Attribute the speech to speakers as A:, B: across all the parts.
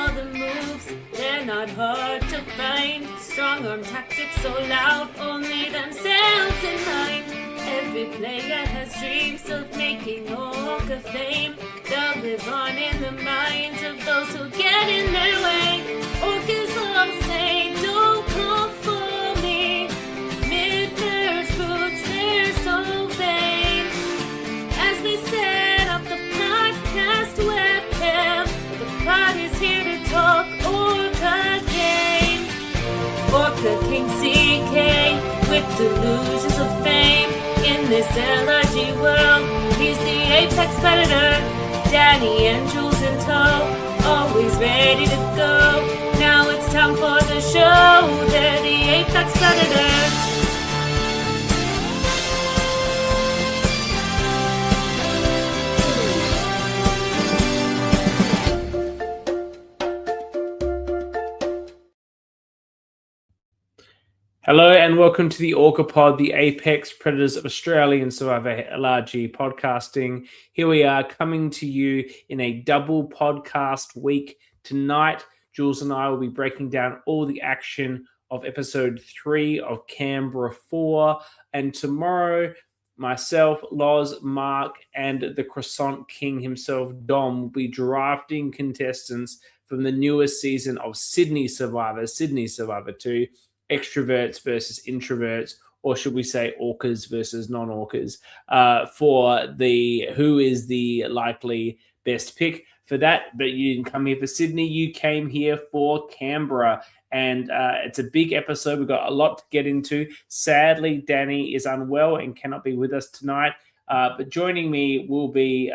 A: all the moves, they're not hard to find. Strong arm tactics so loud, only themselves in mind. Every player has dreams of making Orca fame. They'll live on in the minds of those who get in their way. Orcas all say, don't come for me. Mid-merge boots, they're so vain. As we set up the podcast webcam, the pod is here to talk Orca game. Orca King CK with delusions of fame. In this LRG world, he's the apex predator. Dani and Jules in tow, always ready to go. Now it's time for the show. They're the apex predators.
B: Hello and welcome to the Orca Pod, the Apex Predators of Australian Survivor LRG podcasting. Here we are coming to you in a double podcast week. Tonight, Jules and I will be breaking down all the action of episode 3 of Canberra 4. And tomorrow, myself, Loz, Mark, and the Croissant King himself, Dom, will be drafting contestants from the newest season of Sydney Survivor 2. Extroverts versus introverts, or should we say orcas versus non-orcas, for the who is the likely best pick for that. But you didn't come here for Sydney, you came here for Canberra, and it's a big episode. We've got a lot to get into. Sadly, Dani is unwell and cannot be with us tonight, but joining me will be,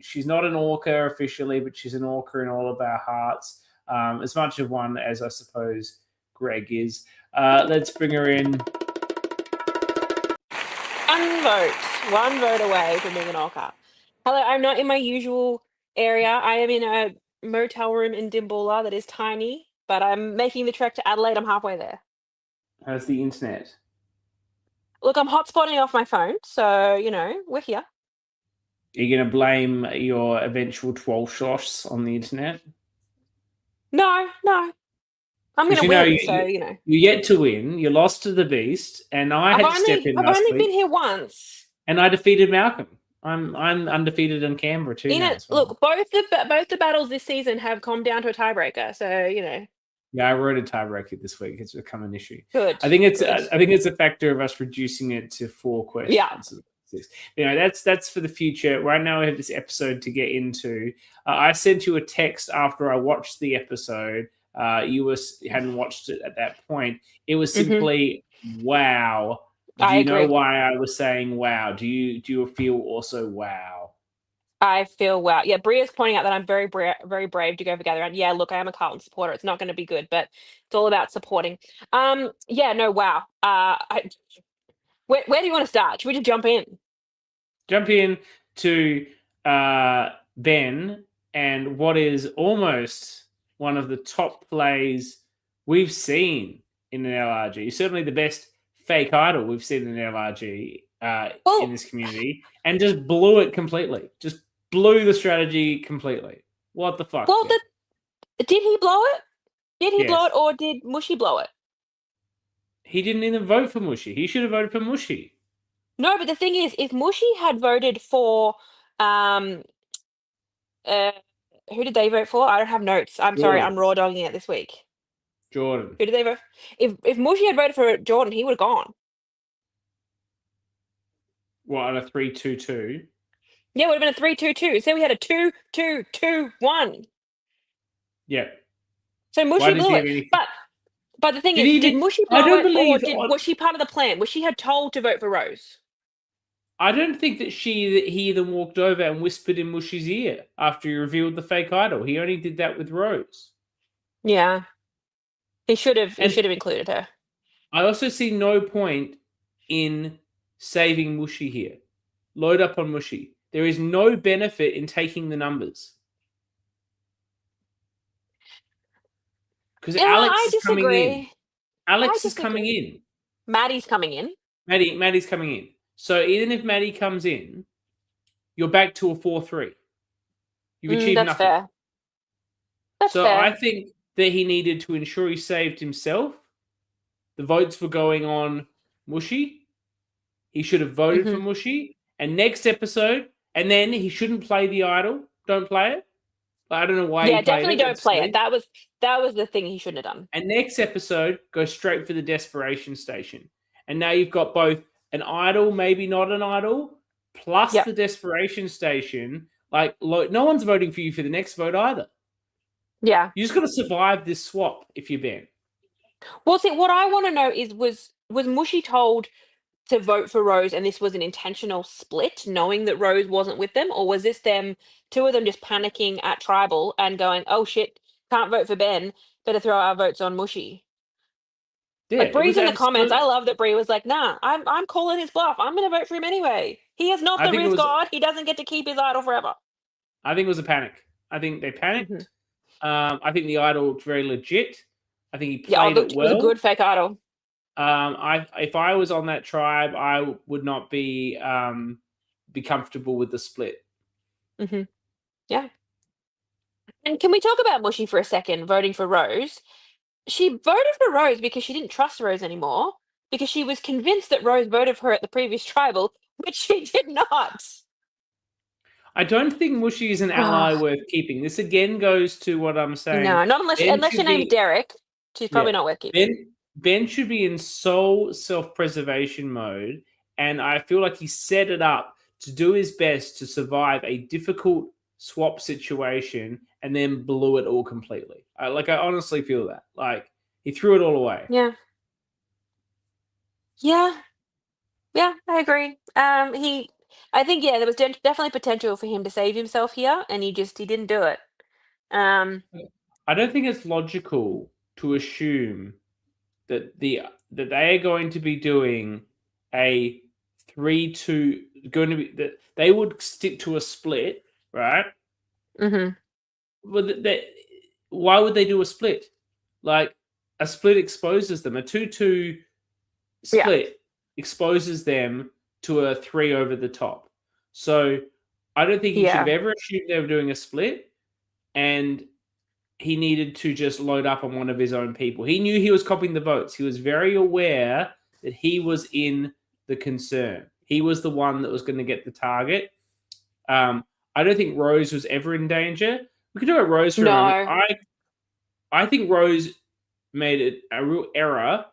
B: she's not an orca officially, but she's an orca in all of our hearts, as much of one as I suppose Greg is. Let's bring her in.
C: One vote away from being an orca. Hello, I'm not in my usual area. I am in a motel room in Dimboola that is tiny, but I'm making the trek to Adelaide. I'm halfway there.
B: How's the internet?
C: Look, I'm hotspotting off my phone, so, we're here.
B: Are you going to blame your eventual TWIOLSH on the internet?
C: No. I'm going to win,
B: You're yet to win. You lost to the Beast, and I had to step in last week.
C: I've only been here once.
B: And I defeated Malcolm. I'm undefeated in Canberra too.
C: Look, both the battles this season have come down to a tiebreaker, so
B: Yeah, I wrote a tiebreaker this week. It's become an issue.
C: Good.
B: I think it's a factor of us reducing it to 4 questions. Yeah. That's for the future. Right now we have this episode to get into. I sent you a text after I watched the episode. You hadn't watched it at that point. It was simply wow. Do you know why I was saying wow? Do you feel also wow?
C: I feel wow. Yeah, Bria's pointing out that I'm very very brave to go for Gather Round. Yeah, look, I am a Carlton supporter. It's not going to be good, but it's all about supporting. Wow. Where do you want to start? Should we just jump in?
B: Jump in to Ben and what is almost one of the top plays we've seen in an LRG. Certainly the best fake idol we've seen in an LRG in this community, and just blew it completely. Just blew the strategy completely. What the fuck?
C: Well, did he blow it? Did he blow it, or did Mushy blow it?
B: He didn't even vote for Mushy. He should have voted for Mushy.
C: No, but the thing is, if Mushy had voted for who did they vote for? I don't have notes. I'm sorry, I'm raw dogging it this week.
B: Jordan.
C: Who did they vote? If Mushy had voted for Jordan, he would have gone.
B: What, on a 3-2-2?
C: Yeah, it would have been a 3-2-2. So we had a 2-2-2-1.
B: Yeah.
C: So Mushy blew it. But the thing is, did Mushy blow it, or was she part of the plan? Was she had told to vote for Rose?
B: I don't think that he then walked over and whispered in Mushy's ear after he revealed the fake idol. He only did that with Rose.
C: Yeah. He should have included her.
B: I also see no point in saving Mushy here. Load up on Mushy. There is no benefit in taking the numbers. Because Alex is coming in. Alex is coming in.
C: Maddie's coming in.
B: Maddie's coming in. So even if Maddie comes in, you're back to a 4-3. You've achieved
C: that's
B: nothing.
C: Fair. That's
B: So
C: fair.
B: I think that he needed to ensure he saved himself. The votes were going on Mushy. He should have voted for Mushy. And next episode, and then he shouldn't play the idol. Don't play it. I don't know why he
C: Yeah,
B: played
C: definitely
B: it.
C: don't
B: It's
C: play it.
B: silly.
C: That was the thing he shouldn't have done.
B: And next episode, go straight for the desperation station. And now you've got both an idol, maybe not an idol, plus
C: Yep.
B: the desperation station. Like, no one's voting for you for the next vote either.
C: Yeah.
B: You just got to survive this swap if you're Ben.
C: Well, see, what I want to know is was Mushy told to vote for Rose and this was an intentional split, knowing that Rose wasn't with them, or was this two of them just panicking at Tribal and going, "Oh shit, can't vote for Ben, better throw our votes on Mushy."
B: Yeah,
C: Like
B: it was
C: Bree's in the comments. I
B: absolute.
C: love that Bree was like, "Nah, I'm calling his bluff. I'm going to vote for him anyway. He is not
B: I
C: the
B: think it
C: Riz
B: was.
C: God. He doesn't get to keep his idol forever."
B: I think it was a panic. I think they panicked. I think the idol looked very legit. I think he played it
C: It was a
B: well.
C: good fake idol.
B: If I was on that tribe, I would not be comfortable with the split.
C: Yeah. And can we talk about Mushy for a second, voting for Rose? She voted for Rose because she didn't trust Rose anymore, because she was convinced that Rose voted for her at the previous tribal, which she did not.
B: I don't think Mushy is an ally worth keeping. This again goes to what I'm saying.
C: No, not unless your name's Derek. She's probably not worth keeping.
B: Ben should be in sole self-preservation mode, and I feel like he set it up to do his best to survive a difficult swap situation and then blew it all completely. I honestly feel that. Like, he threw it all away.
C: Yeah. Yeah, I agree. I think, there was definitely potential for him to save himself here, and he didn't do it.
B: I don't think it's logical to assume that that they are going to be doing a 3-2, going to be that they would stick to a split, right? Well, why would they do a split? Like, a split exposes them. A 2-2 split exposes them to a 3 over the top. So I don't think he should have ever assumed they were doing a split, and he needed to just load up on one of his own people. He knew he was copying the votes. He was very aware that he was in the concern. He was the one that was going to get the target. I don't think Rose was ever in danger. We can talk about Rose for a moment. I think Rose made a real error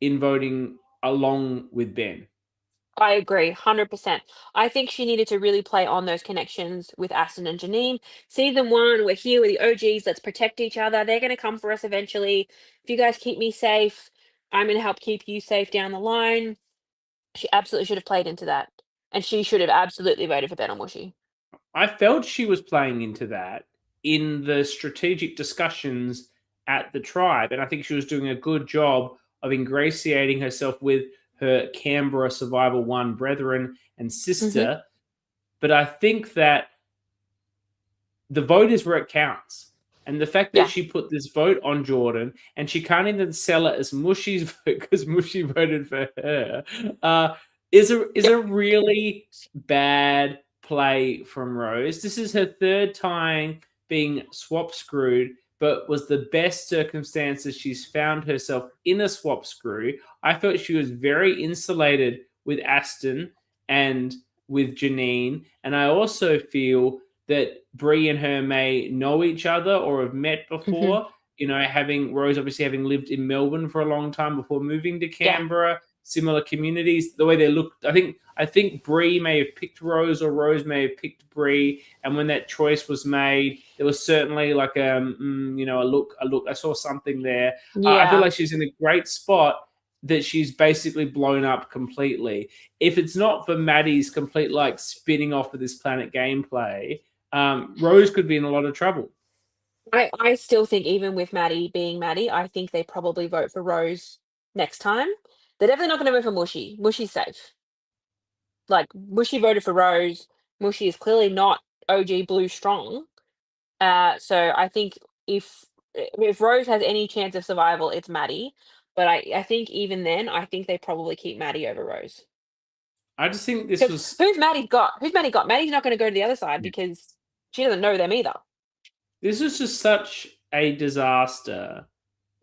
B: in voting along with Ben.
C: I agree, 100%. I think she needed to really play on those connections with Aston and Janine. Season 1, we're here with the OGs. Let's protect each other. They're going to come for us eventually. If you guys keep me safe, I'm going to help keep you safe down the line. She absolutely should have played into that. And she should have absolutely voted for Ben or Mushy.
B: I felt she was playing into that in the strategic discussions at the tribe. And I think she was doing a good job of ingratiating herself with her Canberra Survival 1 brethren and sister. But I think that the vote is where it counts. And the fact that she put this vote on Jordan and she can't even sell it as Mushy's vote because Mushy voted for her is a really bad play from Rose. This is her third time being swap screwed, but was the best circumstances she's found herself in a swap screw. I felt she was very insulated with Aston and with Janine. And I also feel that Bree and her may know each other or have met before. You know, Rose obviously having lived in Melbourne for a long time before moving to Canberra, similar communities, the way they look. I think Bree may have picked Rose or Rose may have picked Bree. And when that choice was made, there was certainly like a look. I saw something there. I feel like she's in a great spot that she's basically blown up completely. If it's not for Maddie's complete spinning off of this planet gameplay, Rose could be in a lot of trouble.
C: I still think even with Maddie being Maddie, I think they probably vote for Rose next time. They're definitely not going to vote for Mushy. Mushy's safe. Like, Mushy voted for Rose. Mushy is clearly not OG Blue strong. So I think if Rose has any chance of survival, it's Maddie. But I think even then, I think they probably keep Maddie over Rose.
B: I just think this was...
C: Who's Maddie got? Maddie's not going to go to the other side because she doesn't know them either.
B: This is just such a disaster,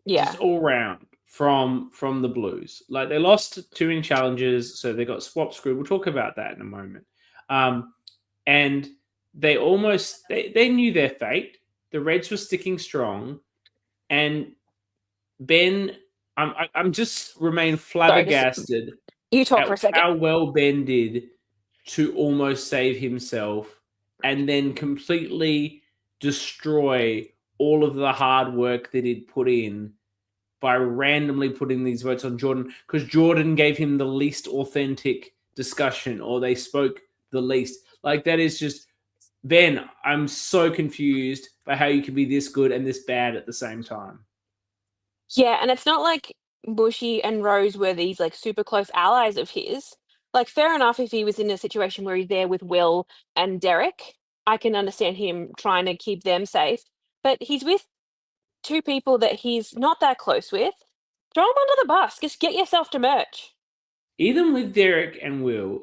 C: Yeah.
B: just all round from the Blues. Like they lost 2 in challenges, so they got swap screwed. We'll talk about that in a moment. And they almost they knew their fate. The Reds were sticking strong, and Ben, I'm just remain flabbergasted
C: You talk for a
B: at
C: second.
B: how well Ben did to almost save himself and then completely destroy all of the hard work that he'd put in by randomly putting these votes on Jordan, because Jordan gave him the least authentic discussion, or they spoke the least. Like, that is just, Ben, I'm so confused by how you can be this good and this bad at the same time.
C: Yeah, and it's not like Bushy and Rose were these like super close allies of his. Like, fair enough if he was in a situation where he's there with Will and Derek. I can understand him trying to keep them safe. But he's with 2 people that he's not that close with. Throw him under the bus. Just get yourself to merch.
B: Even with Derek and Will,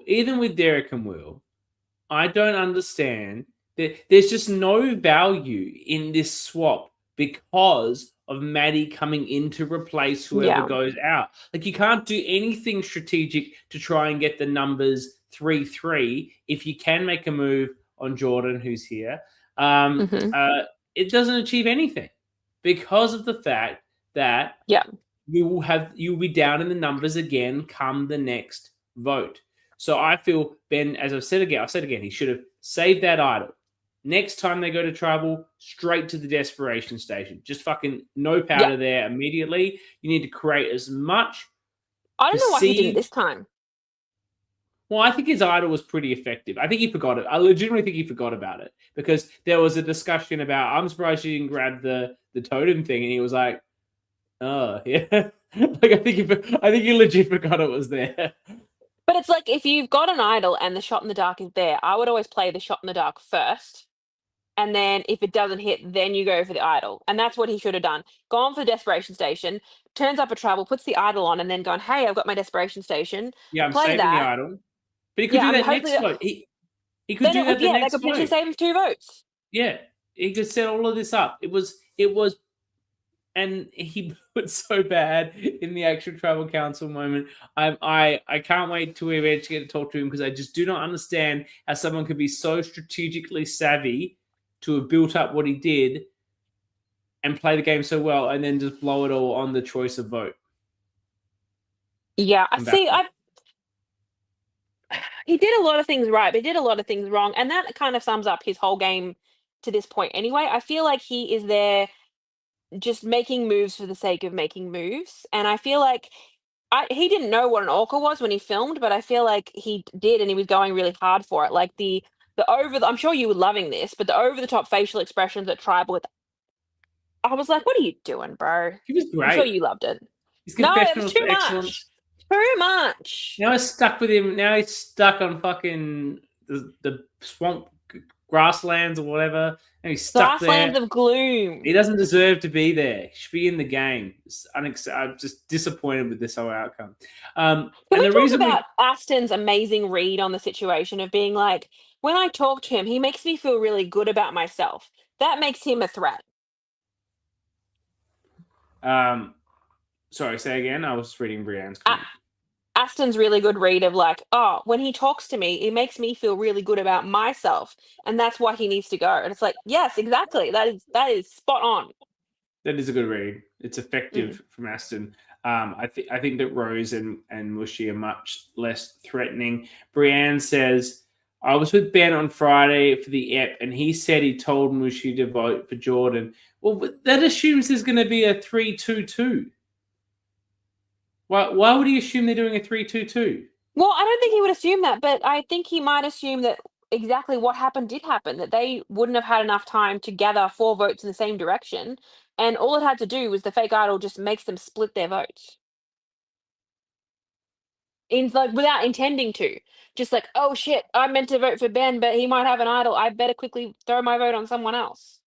B: I don't understand that there's just no value in this swap because of Maddie coming in to replace whoever
C: Yeah.
B: goes out. Like, you can't do anything strategic to try and get the numbers 3-3 if you can make a move on Jordan, who's here. It doesn't achieve anything because of the fact that
C: Yeah.
B: you'll be down in the numbers again come the next vote. So I feel Ben, as I've said again, he should have saved that idol. Next time they go to trouble, straight to the desperation station. Just fucking no powder there immediately. You need to create as much.
C: I don't know why he didn't this time.
B: Well, I think his idol was pretty effective. I think he forgot it. I legitimately think he forgot about it because there was a discussion about, I'm surprised you didn't grab the totem thing, and he was like, oh yeah. Like, I think he legit forgot it was there.
C: But it's like, if you've got an idol and the shot in the dark is there, I would always play the shot in the dark first. And then if it doesn't hit, then you go for the idol. And that's what he should have done. Gone for the desperation station, turns up a trouble, puts the idol on, and then gone, hey, I've got my desperation station.
B: Yeah, I'm
C: play
B: saving
C: that.
B: the idol. But he could do that next vote. He could do that the next vote.
C: That could potentially save him 2 votes.
B: Yeah. He could set all of this up. It was and he put so bad in the actual tribal council moment. I can't wait to eventually get to talk to him, because I just do not understand how someone could be so strategically savvy to have built up what he did and play the game so well and then just blow it all on the choice of vote.
C: Yeah, he did a lot of things right, but he did a lot of things wrong. And that kind of sums up his whole game to this point anyway. I feel like he is there just making moves for the sake of making moves. And I feel like he didn't know what an orca was when he filmed, but I feel like he did, and he was going really hard for it. Like the I'm sure you were loving this, but the over the top facial expressions at Tribal, I was like, what are you doing, bro?
B: He was great.
C: I'm sure you loved it.
B: No,
C: it was too much. Too much.
B: Now he's stuck with him. Now he's stuck on fucking the swamp grasslands or whatever. And he's stuck
C: Grasslands
B: there.
C: of gloom.
B: He doesn't deserve to be there. He should be in the game. I'm just disappointed with this whole outcome.
C: Can we talk about Aston's amazing read on the situation of being like, when I talk to him, he makes me feel really good about myself. That makes him a threat.
B: Sorry, say again. I was reading Brienne's comment.
C: Aston's really good read of like, oh, when he talks to me, it makes me feel really good about myself, and that's why he needs to go. And it's like, yes, exactly. That is spot on.
B: That is a good read. It's effective from Aston. I think that Rose and Mushy are much less threatening. Brienne says, I was with Ben on Friday for the EP, and he said he told Mushy to vote for Jordan. Well, but that assumes there's going to be a 3-2-2. Why would he assume they're doing a 3-2-2?
C: Well, I don't think he would assume that, but I think he might assume that exactly what happened did happen, that they wouldn't have had enough time to gather 4 votes in the same direction, and all it had to do was the fake idol just makes them split their votes. Without intending to. Just like, oh shit, I meant to vote for Ben, but he might have an idol. I better quickly throw my vote on someone else.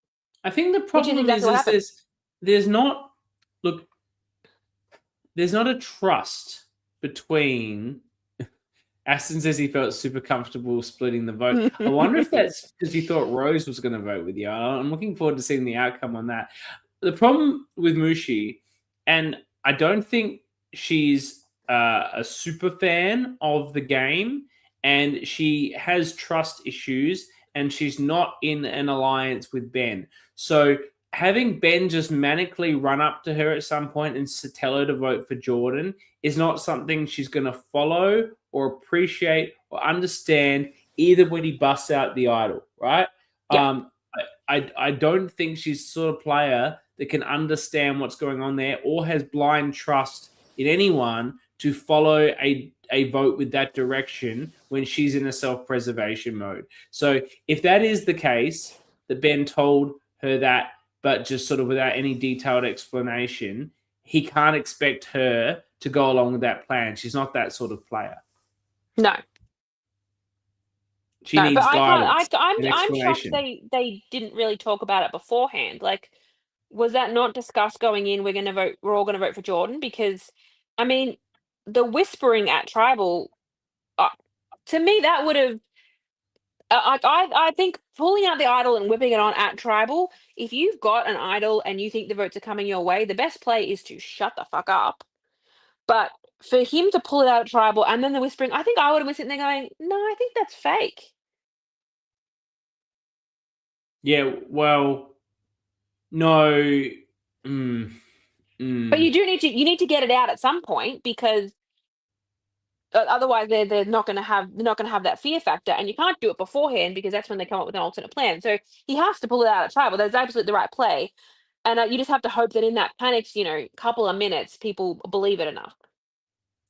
B: I think the problem is there's not a trust between. Aston says he felt super comfortable splitting the vote. I wonder if that's because he thought Rose was going to vote with you. I'm looking forward to seeing the outcome on that. the problem with Mushi, and I don't think she's a super fan of the game, and she has trust issues, and she's not in an alliance with Ben. So having Ben just manically run up to her at some point and tell her to vote for Jordan is not something she's going to follow or appreciate or understand, either when he busts out the idol, right?
C: Yeah.
B: I don't think she's the sort of player that can understand what's going on there or has blind trust in anyone to follow a vote with that direction when she's in a self-preservation mode. So if that is the case, that Ben told her that, but just sort of without any detailed explanation, he can't expect her to go along with that plan. She's not that sort of player.
C: No.
B: She needs
C: but
B: guidance.
C: I'm shocked they didn't really talk about it beforehand. Like, was that not discussed going in? We're all gonna vote for Jordan? Because, I mean, the whispering at tribal, to me, that would have. I think pulling out the idol and whipping it on at tribal. If you've got an idol and you think the votes are coming your way, the best play is to shut the fuck up. But for him to pull it out at tribal and then the whispering, I think I would have been sitting there going, "No, I think that's fake."
B: Yeah, well, no.
C: But you need to get it out at some point, because otherwise they're not going to have that fear factor, and you can't do it beforehand because that's when they come up with an alternate plan. So he has to pull it out at tribal. That's absolutely the right play, and you just have to hope that in that panicked couple of minutes people believe it enough.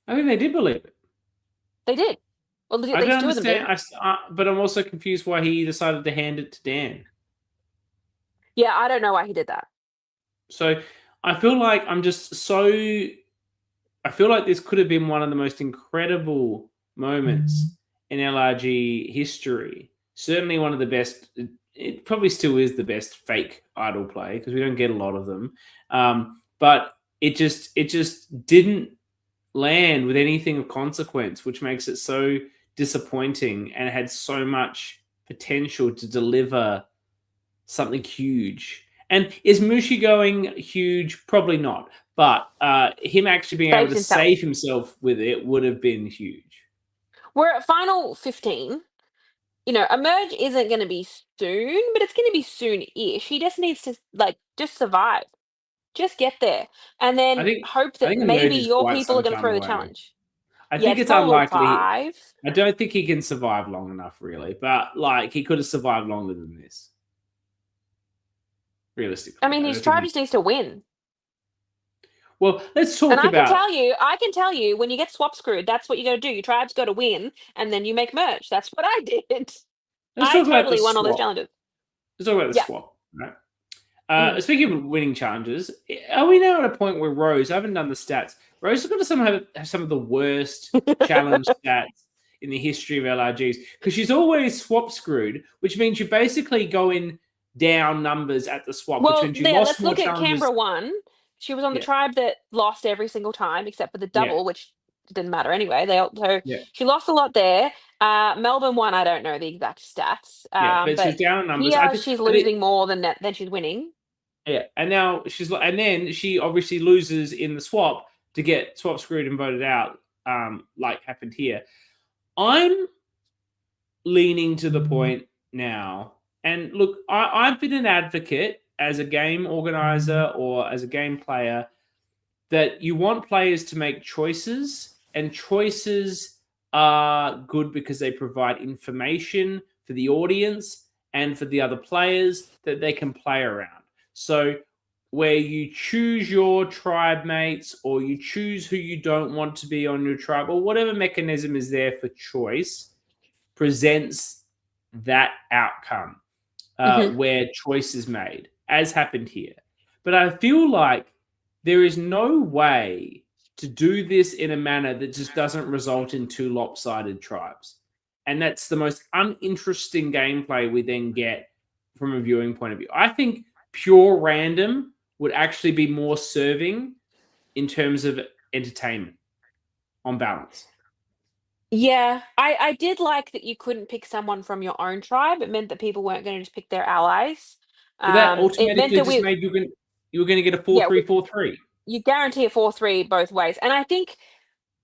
B: I think they did believe it.
C: They did. Well,
B: I don't understand. But I'm also confused why he decided to hand it to Dan.
C: Yeah, I don't know why he did that.
B: So I feel like I feel like this could have been one of the most incredible moments in LRG history. Certainly one of the best. It probably still is the best fake idol play because we don't get a lot of them. But it just didn't land with anything of consequence, which makes it so disappointing, and it had so much potential to deliver something huge. And is Mushi going huge? Probably not. But him actually being able to save himself with it would have been huge.
C: We're at final 15. Emerge isn't going to be soon, but it's going to be soon-ish. He just needs to just survive. Just get there. And then hope that maybe your people are going to throw the challenge.
B: I think it's unlikely. I don't think he can survive long enough, really. But he could have survived longer than this. Realistically.
C: I mean, his tribe just needs to win.
B: Well, let's talk about.
C: I can tell you, when you get swap screwed, that's what you got to do. Your tribe's got to win, and then you make merch. That's what I did. I totally won all those challenges.
B: Let's talk about the swap, right? Speaking of winning challenges, are we now at a point where Rose? I haven't done the stats. Rose has got to have some of the worst challenge stats in the history of LRGs, because she's always swap screwed, which means you basically go in down numbers at the swap.
C: Well,
B: which means
C: let's look at Canberra 1. She was on the tribe that lost every single time except for the double, which didn't matter anyway. She lost a lot there. Melbourne 1, I don't know the exact stats.
B: But she's down numbers.
C: Here she's losing more than she's winning.
B: Yeah, and now then she obviously loses in the swap to get swap screwed and voted out, like happened here. I'm leaning to the point now, and look, I've been an advocate as a game organizer or as a game player that you want players to make choices, and choices are good because they provide information for the audience and for the other players that they can play around. So where you choose your tribe mates, or you choose who you don't want to be on your tribe, or whatever mechanism is there for choice, presents that outcome where choice is made, as happened here. But I feel like there is no way to do this in a manner that just doesn't result in two lopsided tribes. And that's the most uninteresting gameplay we then get from a viewing point of view. I think pure random would actually be more serving in terms of entertainment on balance.
C: Yeah, I did like that you couldn't pick someone from your own tribe. It meant that people weren't going to just pick their allies.
B: But that automatically just made you You were going to get a 4-3-4-3.
C: You guarantee a 4-3 both ways. And I think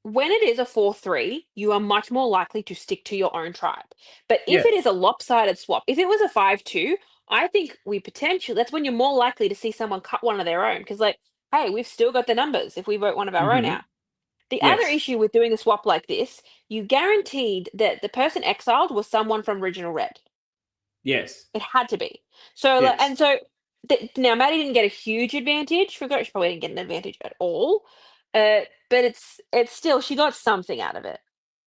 C: when it is a 4-3, you are much more likely to stick to your own tribe. But if
B: Yeah.
C: it is a lopsided swap, if it was a 5-2, I think that's when you're more likely to see someone cut one of their own. Because, like, hey, we've still got the numbers if we vote one of our own
B: Mhm.
C: out. The other
B: Yes.
C: issue with doing a swap like this, you guaranteed that the person exiled was someone from Regional Red.
B: Yes.
C: It had to be. So,
B: Yes.
C: and so now Maddie didn't get a huge advantage. She probably didn't get an advantage at all. But it's still, she got something out of it.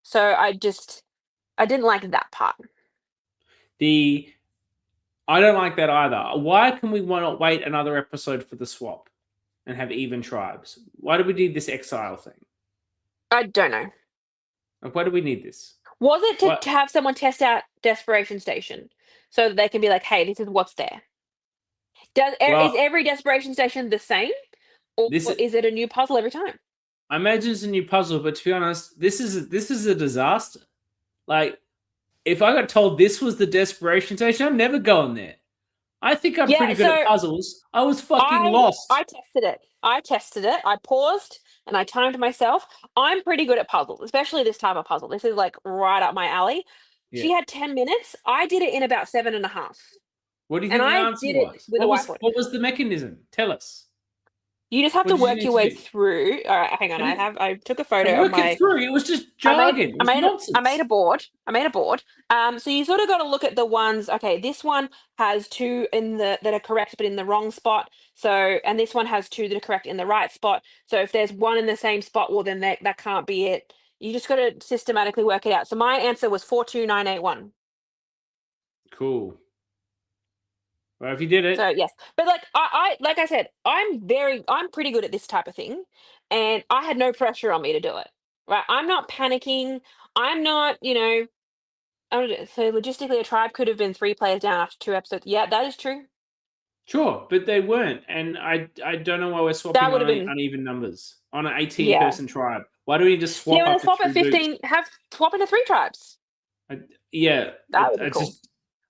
C: So I didn't like that part.
B: I don't like that either. Why can we not wait another episode for the swap and have even tribes? Why do we need this exile thing?
C: I don't know.
B: Like, why do we need this?
C: Was it to have someone test out Desperation Station so that they can be like, hey, this is what's there? Is every Desperation Station the same? Or is it a new puzzle every time?
B: I imagine it's a new puzzle, but to be honest, this is a disaster. Like, if I got told this was the Desperation Station, I'm never going there. I think I'm pretty good at puzzles. I was fucking lost.
C: I tested it. I paused and I timed myself. I'm pretty good at puzzles, especially this type of puzzle. This is like right up my alley. Yeah. She had 10 minutes. I did it in about 7.5.
B: What do you think the answer was?
C: With a whiteboard.
B: What was the mechanism? Tell us.
C: You just have to work your way through. All right, hang on. I took a photo of my.
B: Through. It was just jargon. I
C: made a board. So you sort of got to look at the ones. Okay, this one has 2 that are correct, but in the wrong spot. So, and this one has 2 that are correct in the right spot. So if there's one in the same spot, well, then that can't be it. You just got to systematically work it out. So my answer was 42981.
B: Cool. Well, if you did it.
C: So yes, but like I said, I'm pretty good at this type of thing, and I had no pressure on me to do it. Right, I'm not panicking. I'm not, so logistically, a tribe could have been 3 players down after 2 episodes. Yeah, that is true.
B: Sure, but they weren't, and I don't know why we're swapping on uneven numbers on an 18-person tribe. Why do we just swap?
C: Yeah, swap at 15. Swap into 3 tribes.
B: That would be cool.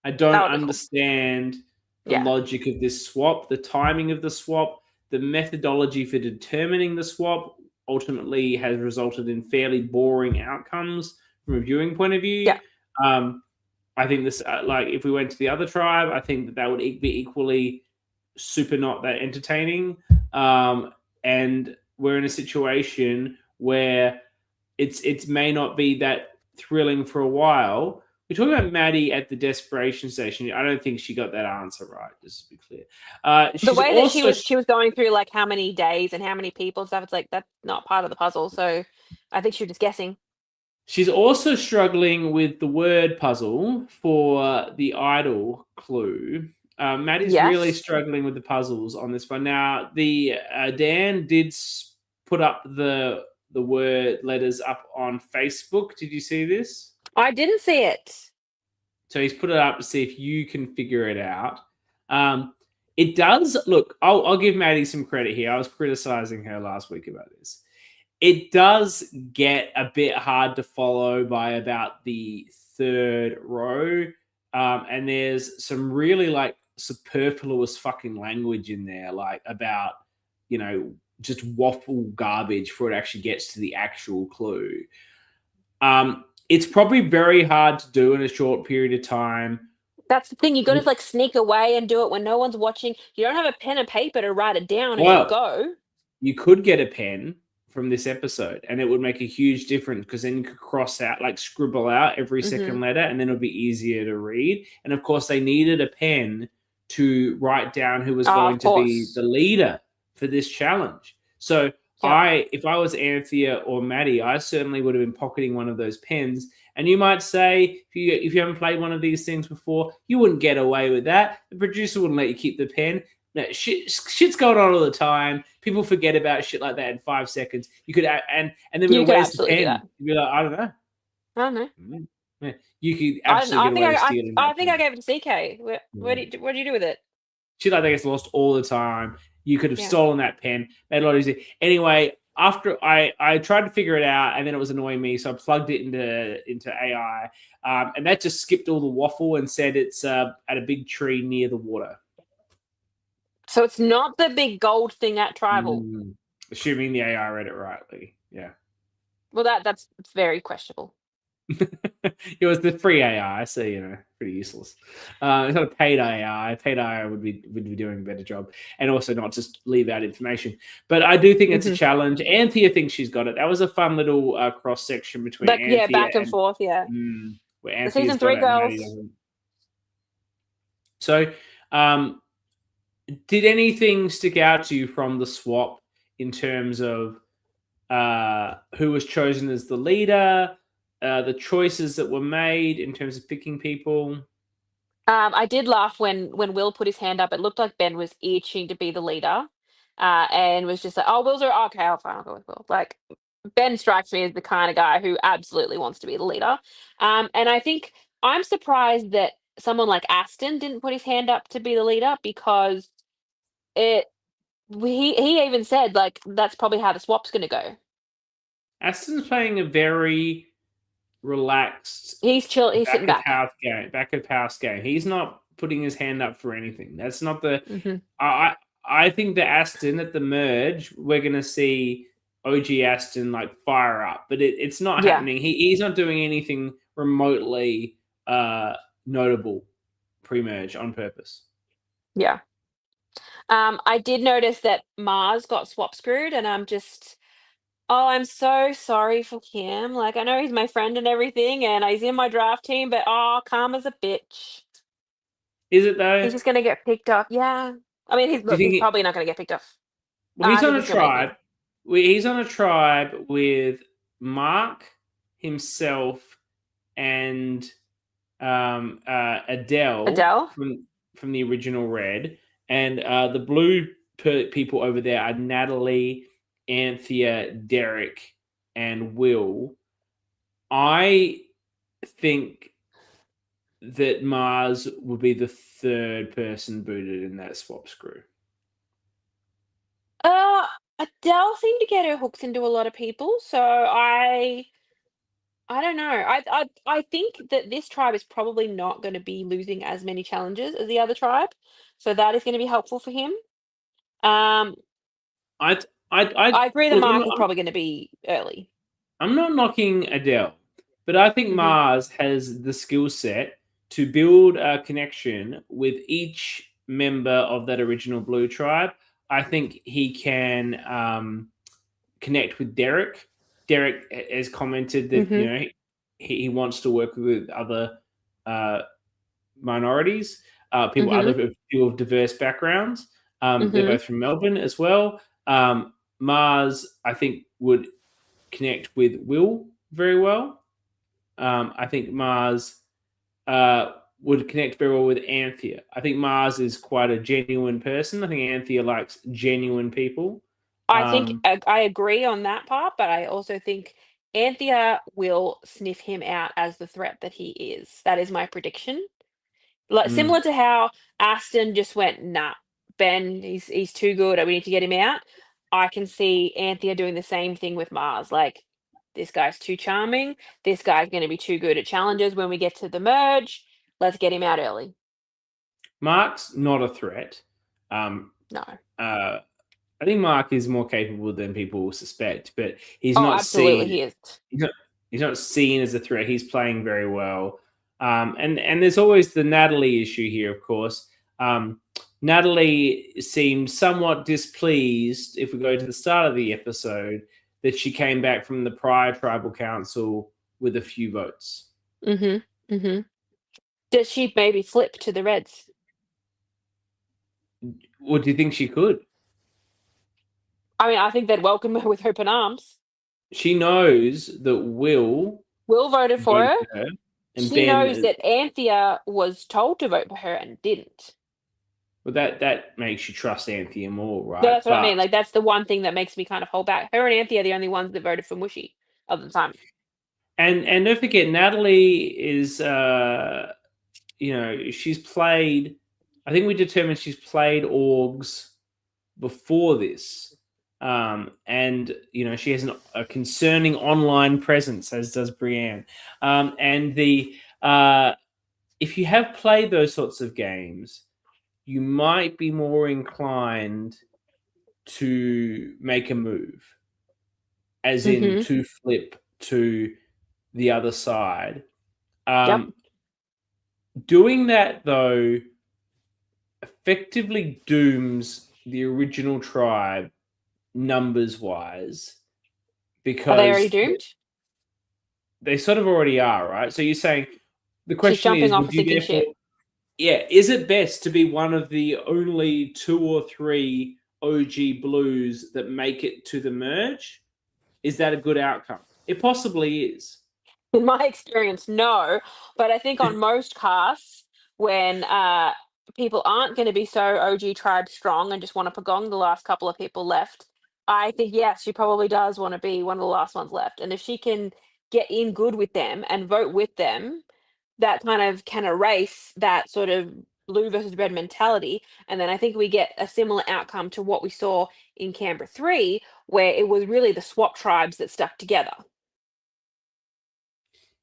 B: I don't understand the logic of this swap, the timing of the swap, the methodology for determining the swap ultimately has resulted in fairly boring outcomes from a viewing point of view.
C: Yeah.
B: I think this, if we went to the other tribe, I think that would be equally super not that entertaining. And we're in a situation where it may not be that thrilling for a while. We're talking about Maddie at the Desperation Station. I don't think she got that answer right, just to be clear.
C: The way that she was going through like how many days and how many people and stuff, it's like that's not part of the puzzle. So I think she was just guessing.
B: She's also struggling with the word puzzle for the idol clue. Maddie's really struggling with the puzzles on this one. Now, Dan did put up the word letters up on Facebook. Did you see this?
C: I didn't see it.
B: So he's put it up to see if you can figure it out. It does look. I'll give Maddie some credit here. I was criticizing her last week about this. It does get a bit hard to follow by about the 3rd row, and there's some really superfluous fucking language in there, about just waffle garbage before it actually gets to the actual clue. It's probably very hard to do in a short period of time.
C: That's the thing. You got to sneak away and do it when no one's watching. You don't have a pen and paper to write it down as you go. You
B: could get a pen from this episode, and it would make a huge difference because then you could cross out, scribble out every second letter, and then it'll be easier to read. And of course, they needed a pen to write down who was going to be the leader for this challenge. So if I was Anthea or Maddie, I certainly would have been pocketing one of those pens. And you might say, if you haven't played one of these things before, you wouldn't get away with that. The producer wouldn't let you keep the pen. No, shit's going on all the time. People forget about shit like that in 5 seconds. You could and then where's the pen? You'd be like, I don't know. Yeah. You could absolutely get away with stealing.
C: I think I gave it to CK. What do you do with it?
B: Shit like that gets lost all the time. You could have stolen that pen. Made it a lot easier. Anyway, after I tried to figure it out, and then it was annoying me, so I plugged it into AI, and that just skipped all the waffle and said it's at a big tree near the water.
C: So it's not the big gold thing at Tribal.
B: Assuming the AI read it rightly. Yeah.
C: Well, that's very questionable.
B: It was the free AI, so pretty useless. It's not a paid AI. Paid AI would be doing a better job, and also not just leave out information. But I do think it's a challenge. Anthea thinks she's got it. That was a fun little cross section between Anthea
C: back and forth,
B: where
C: the
B: Anthea's
C: season
B: got
C: 3
B: it and Maddie
C: girls.
B: doesn't. So, did anything stick out to you from the swap in terms of who was chosen as the leader? The choices that were made in terms of picking people.
C: I did laugh when Will put his hand up. It looked like Ben was itching to be the leader, and was just like, "Oh, Will's okay. I'll go with Will." Like, Ben strikes me as the kind of guy who absolutely wants to be the leader. And I think I'm surprised that someone like Aston didn't put his hand up to be the leader, because he even said, like, that's probably how the swap's going to go.
B: Aston's playing a very relaxed.
C: He's chill. He's sitting back.
B: Back of house game. He's not putting his hand up for anything. That's not the. I think that Aston at the merge, we're going to see OG Aston like fire up, but it's not happening. He's not doing anything remotely notable pre-merge on purpose.
C: Yeah. I did notice that Mars got swap screwed, and I'm so sorry for him. Like, I know he's my friend and everything, and he's in my draft team, but Karma's a bitch.
B: Is it though?
C: He's just gonna get picked up. Yeah. I mean, he's probably not gonna get picked off.
B: Well, he's on a tribe. He's on a tribe with Mark, himself, and Adele from the original Red, and the blue people over there are Natalie, Anthea, Derek, and Will. I think that Mars would be the third person booted in that swap screw.
C: Adele seemed to get her hooks into a lot of people, so I don't know. I think that this tribe is probably not going to be losing as many challenges as the other tribe, so that is going to be helpful for him. I agree that Mark is probably going to be early.
B: I'm not knocking Adele, but I think Mars has the skill set to build a connection with each member of that original blue tribe. I think he can connect with Derek. Derek has commented that he wants to work with other minorities, other people of diverse backgrounds. They're both from Melbourne as well. Mars, I think, would connect with Will very well. I think Mars would connect very well with Anthea. I think Mars is quite a genuine person. I think Anthea likes genuine people.
C: I think I agree on that part, but I also think Anthea will sniff him out as the threat that he is. That is my prediction. Like, similar to how Aston just went, nah, Ben, he's too good. We need to get him out. I can see Anthea doing the same thing with Mars. Like, this guy's too charming. This guy's going to be too good at challenges when we get to the merge. Let's get him out early.
B: Mark's not a threat.
C: No.
B: I think Mark is more capable than people suspect, but he's not
C: absolutely
B: seen.
C: He is.
B: He's not seen as a threat. He's playing very well. And there's always the Natalie issue here, of course. Natalie seemed somewhat displeased, if we go to the start of the episode, that she came back from the prior tribal council with a few votes.
C: Does she maybe flip to the Reds?
B: Or do you think she could?
C: I mean, I think they'd welcome her with open arms.
B: She knows that Will
C: voted for her.
B: And
C: she knows that Anthea was told to vote for her and didn't.
B: Well, that makes you trust Anthea more, right?
C: No, that's what I mean. Like, that's the one thing that makes me kind of hold back. Her and Anthea are the only ones that voted for Mushy of the time.
B: And don't forget, Natalie is, she's played. I think we determined she's played orgs before this, and she has a concerning online presence, as does Brienne. And if you have played those sorts of games, you might be more inclined to make a move, as in to flip to the other side.
C: Yep.
B: Doing that, though, effectively dooms the original tribe numbers-wise,
C: Are they already
B: because
C: doomed?
B: they sort of already are, right? So you're saying the
C: She's
B: question
C: jumping
B: is,
C: off a
B: would you
C: sinking
B: therefore,
C: ship.
B: is it best to be one of the only 2 or 3 OG Blues that make it to the merge? Is that a good outcome? It possibly is.
C: In my experience, no. But I think on most casts, when people aren't going to be so OG tribe strong and just want to pagong the last couple of people left, I think, yes, she probably does want to be one of the last ones left. And if she can get in good with them and vote with them, that kind of can erase that sort of blue versus red mentality. And then I think we get a similar outcome to what we saw in Canberra 3, where it was really the swap tribes that stuck together.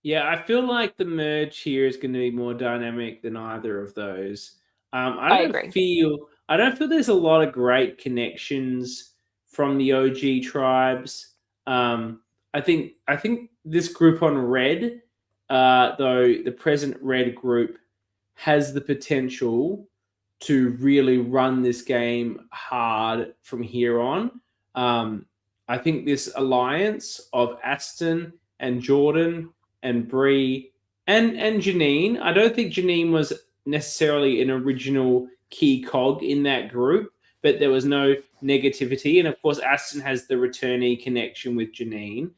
B: Yeah, I feel like the merge here is going to be more dynamic than either of those.
C: I agree.
B: I don't feel there's a lot of great connections from the OG tribes. I think this group on red, though the present red group, has the potential to really run this game hard from here on. I think this alliance of Aston and Jordan and Bree and Janine. I don't think Janine was necessarily an original key cog in that group, but there was no negativity. And of course, Aston has the returnee connection with Janine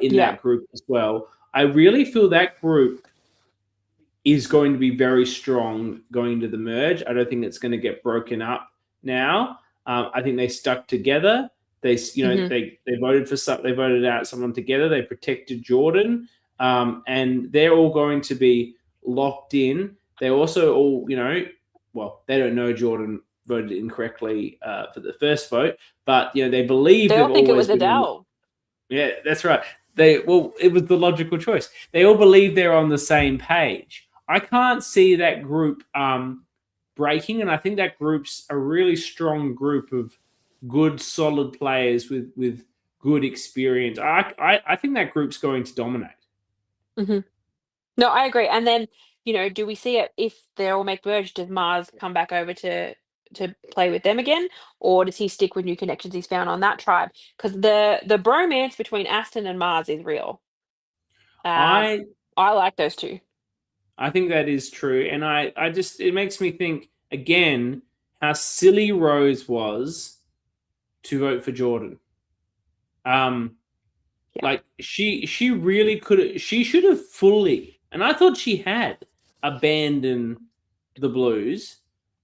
B: in that group as well. I really feel that group is going to be very strong going into the merge. I don't think it's going to get broken up now. I think they stuck together. They voted for some. They voted out someone together. They protected Jordan, and they're all going to be locked in. They also all, they don't know Jordan voted incorrectly for the first vote, but they believe
C: They
B: they've
C: all think it
B: always
C: was
B: been.
C: Adele.
B: Yeah, that's right. It was the logical choice. They all believe they're on the same page. I can't see that group breaking, and I think that group's a really strong group of good, solid players with good experience. I think that group's going to dominate.
C: No, I agree. And then, do we see it if they all make merge? Does Mars come back over to play with them again, or does he stick with new connections he's found on that tribe? Because the bromance between Aston and Mars is real. I like those two.
B: I think that is true, and I just it makes me think again how silly Rose was to vote for Jordan. Like she really could. She should have fully, and I thought she had abandoned the Blues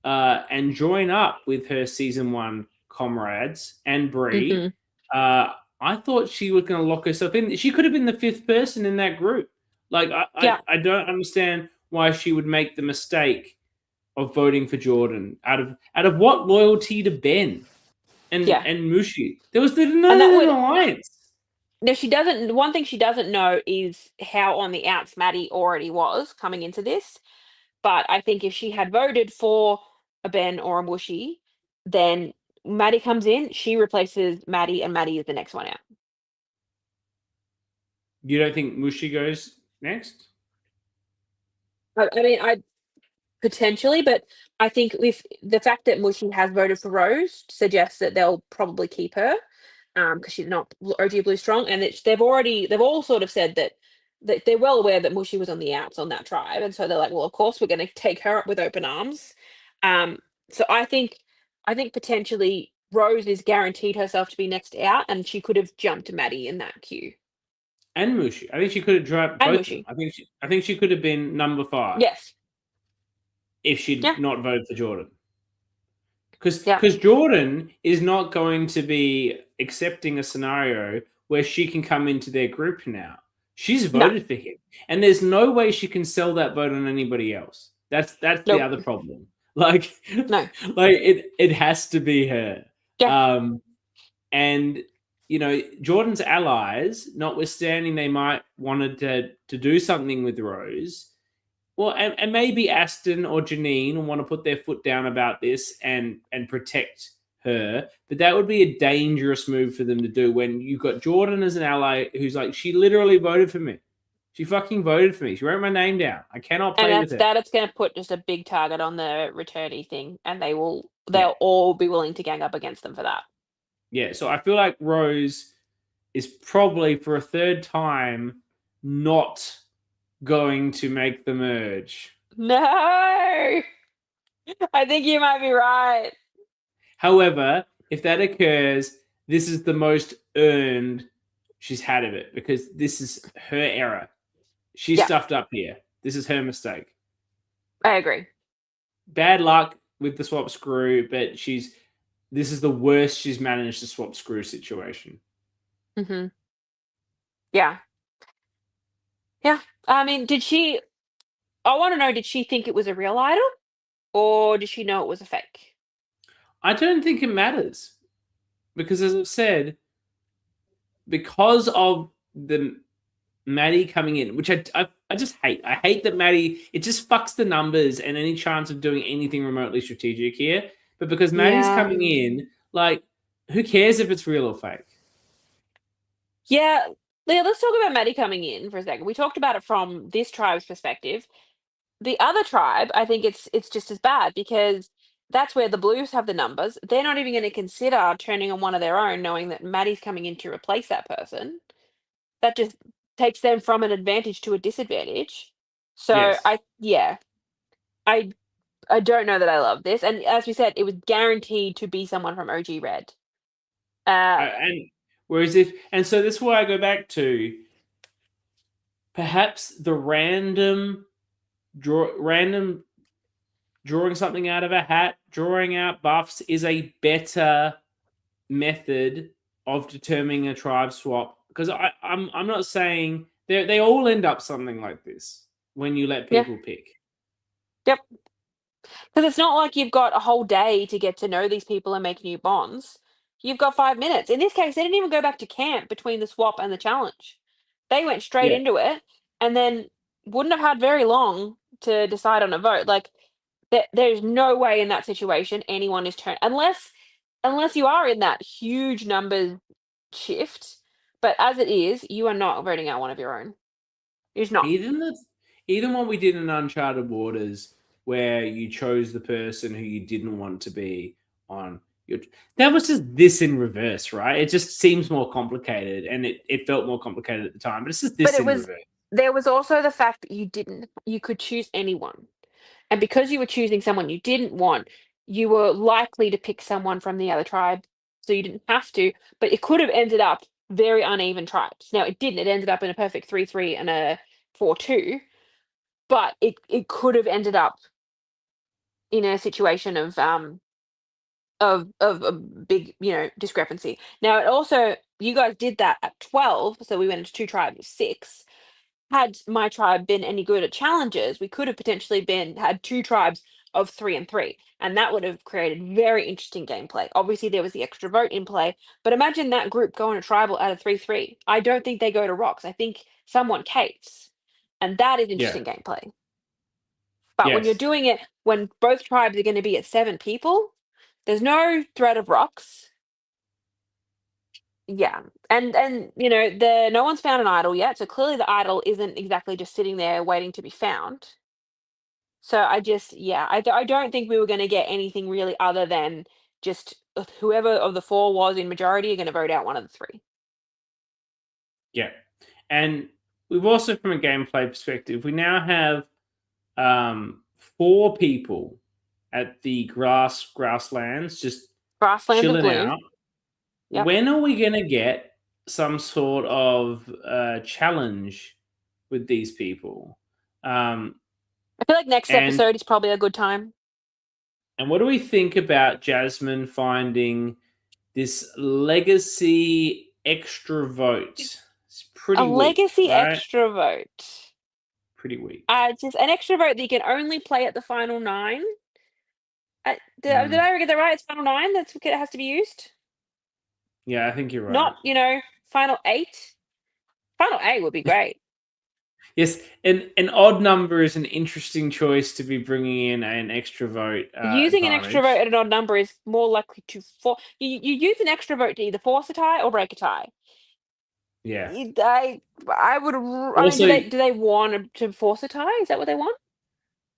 B: and join up with her season 1 comrades and Bree. I thought she was going to lock herself in. She could have been the 5th person in that group. Like I don't understand why she would make the mistake of voting for Jordan out of what loyalty to Ben and Mushi. There was no alliance.
C: No, she doesn't. One thing she doesn't know is how on the outs Maddie already was coming into this. But I think if she had voted for a Ben or a Mushy, then Maddie comes in, she replaces Maddie, and Maddie is the next one out.
B: You don't think Mushi goes next?
C: I mean, I potentially, but I think with the fact that Mushy has voted for Rose suggests that they'll probably keep her. Because she's not OG Blue strong, and they've all sort of said that they're well aware that Mushy was on the outs on that tribe, and so they're like, well, of course we're going to take her up with open arms. So I think potentially Rose is guaranteed herself to be next out, and she could have jumped Maddie in that queue.
B: And Mushi, I think she could have dropped both of them. I think she could have been number 5.
C: Yes,
B: if she'd not voted for Jordan. Because Jordan is not going to be accepting a scenario where she can come into their group now. She's voted for him. And there's no way she can sell that vote on anybody else. That's the other problem. Like it has to be her.
C: Yeah.
B: And Jordan's allies, notwithstanding they might wanted to do something with Rose, Well, and maybe Aston or Janine want to put their foot down about this and protect her, but that would be a dangerous move for them to do when you've got Jordan as an ally who's like, she literally voted for me. She fucking voted for me. She wrote my name down. I cannot play with her.
C: It's going to put just a big target on the returnee thing, and they'll
B: Yeah.
C: all be willing to gang up against them for that.
B: Yeah, so I feel like Rose is probably for a third time not going to make the merge.
C: No, I think you might be right.
B: However, if that occurs, this is the most earned she's had of it because this is her error. She stuffed up here. This is her mistake.
C: I agree.
B: Bad luck with the swap screw, but this is the worst she's managed the swap screw situation.
C: Mm-hmm. Yeah. Yeah. I mean, I want to know, did she think it was a real idol or did she know it was a fake?
B: I don't think it matters because, as I've said, because of the Maddie coming in, which I just hate. I hate that Maddie, it just fucks the numbers and any chance of doing anything remotely strategic here. But because Maddie's coming in, like, who cares if it's real or fake?
C: Yeah. Let's talk about Maddie coming in for a second. We talked about it from this tribe's perspective. The other tribe, I think it's just as bad because that's where the Blues have the numbers. They're not even going to consider turning on one of their own, knowing that Maddie's coming in to replace that person. That just takes them from an advantage to a disadvantage. So
B: Yes.
C: I don't know that I love this. And as we said, it was guaranteed to be someone from OG Red.
B: And whereas so this is why I go back to perhaps the random drawing something out of a hat, drawing out buffs is a better method of determining a tribe swap. Because I'm not saying they all end up something like this when you let people pick.
C: Yep. Because it's not like you've got a whole day to get to know these people and make new bonds. You've got 5 minutes. In this case, they didn't even go back to camp between the swap and the challenge. They went straight into it and then wouldn't have had very long to decide on a vote. Like, there's no way in that situation anyone is turned unless you are in that huge numbers shift. But as it is, you are not voting out one of your own. You're not.
B: Even what we did in Uncharted Waters, where you chose the person who you didn't want to be on your, that was just this in reverse, right? It just seems more complicated, and it felt more complicated at the time. But it's just this in reverse.
C: There was also the fact that you could choose anyone. And because you were choosing someone you didn't want, you were likely to pick someone from the other tribe. So you didn't have to, but it could have ended up very uneven tribes. Now it didn't. It ended up in a perfect 3-3 and a 4-2, but it could have ended up in a situation of a big, discrepancy. Now it also, you guys did that at 12, so we went into 2 tribes of 6. Had my tribe been any good at challenges, we could have potentially had 2 tribes of 3 and 3, and that would have created very interesting gameplay. Obviously, there was the extra vote in play, but imagine that group going to tribal at a 3-3. I don't think they go to rocks. I think someone caves, and that is interesting gameplay. But when you're doing it, when both tribes are going to be at 7 people, there's no threat of rocks. Yeah, and no one's found an idol yet, so clearly the idol isn't exactly just sitting there waiting to be found. So I don't think we were going to get anything really other than just whoever of the 4 was in majority are going to vote out one of the 3.
B: Yeah, and we've also, from a gameplay perspective, we now have 4 people at the grasslands just chilling out. Yep. When are we going to get some sort of challenge with these people?
C: I feel like next episode is probably a good time.
B: And what do we think about Jasmine finding this legacy extra vote? It's pretty weak,
C: legacy
B: right?
C: extra vote.
B: Pretty weak.
C: Just an extra vote that you can only play at the final 9. Did I get that right? It's final 9 that's what it has to be used?
B: Yeah, I think you're right.
C: Not, final 8. Final 8 would be great.
B: Yes, an odd number is an interesting choice to be bringing in an extra vote
C: Using an extra vote
B: advantage.
C: at an odd number is more likely to you use an extra vote to either force a tie or break a tie.
B: Yeah.
C: I would. I mean,
B: Also,
C: do they want to force a tie? Is that what they want?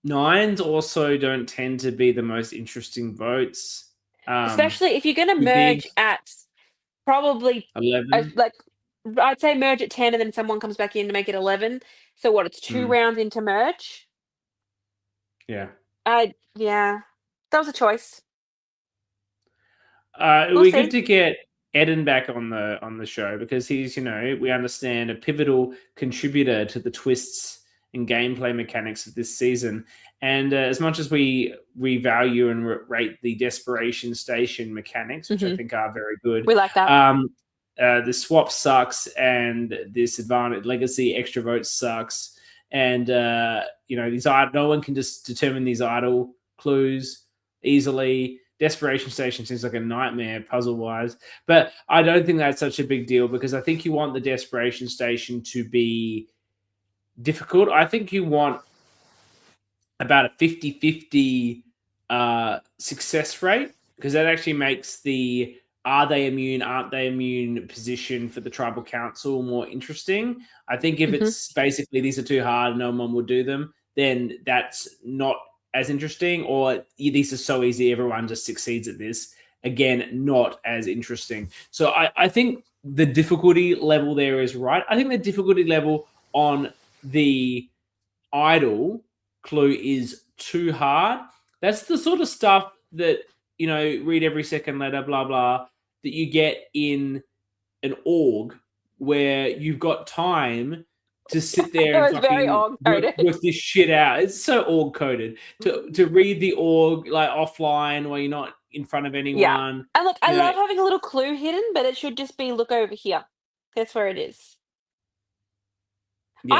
B: nines also don't tend to be the most interesting votes.
C: Especially if you're going to
B: Too big,
C: merge at probably
B: 11.
C: like I'd say merge at 10 and then someone comes back in to make it 11. So what? It's 2 rounds into merge.
B: Yeah.
C: Yeah, that was a choice.
B: It would
C: We'll
B: be
C: see.
B: good to get Eden back on the show because he's, we understand, a pivotal contributor to the twists and gameplay mechanics of this season. And as much as we value and rate the desperation station mechanics, which I think are very good,
C: We like that.
B: the swap sucks, and this advantage legacy extra vote sucks, and these no one can just determine these idle clues easily. Desperation station seems like a nightmare puzzle wise, but I don't think that's such a big deal because I think you want the desperation station to be difficult. I think you want about a 50-50 success rate because that actually makes the are they immune, aren't they immune position for the tribal council more interesting. I think if it's basically these are too hard, no one will do them, then that's not as interesting, or these are so easy, everyone just succeeds at this. Again, not as interesting. So I think the difficulty level there is right. I think the difficulty level on the idol clue is too hard. That's the sort of stuff that, read every second letter, blah, blah, that you get in an org where you've got time to sit there and fucking work this shit out. It's so org coded to read the org like offline while you're not in front of anyone.
C: Yeah. And look, I love having a little clue hidden, but it should just be look over here. That's where it is. Yeah,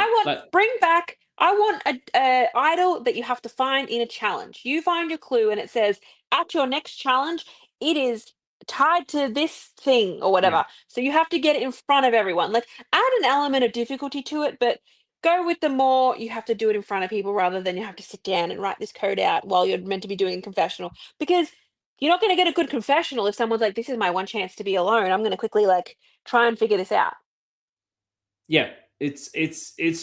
C: I want a idol that you have to find in a challenge. You find your clue and it says at your next challenge, it is tied to this thing or whatever. Yeah. So you have to get it in front of everyone. Like add an element of difficulty to it, but go with the more you have to do it in front of people rather than you have to sit down and write this code out while you're meant to be doing a confessional. Because you're not going to get a good confessional if someone's like, this is my one chance to be alone. I'm going to quickly try and figure this out.
B: Yeah. It's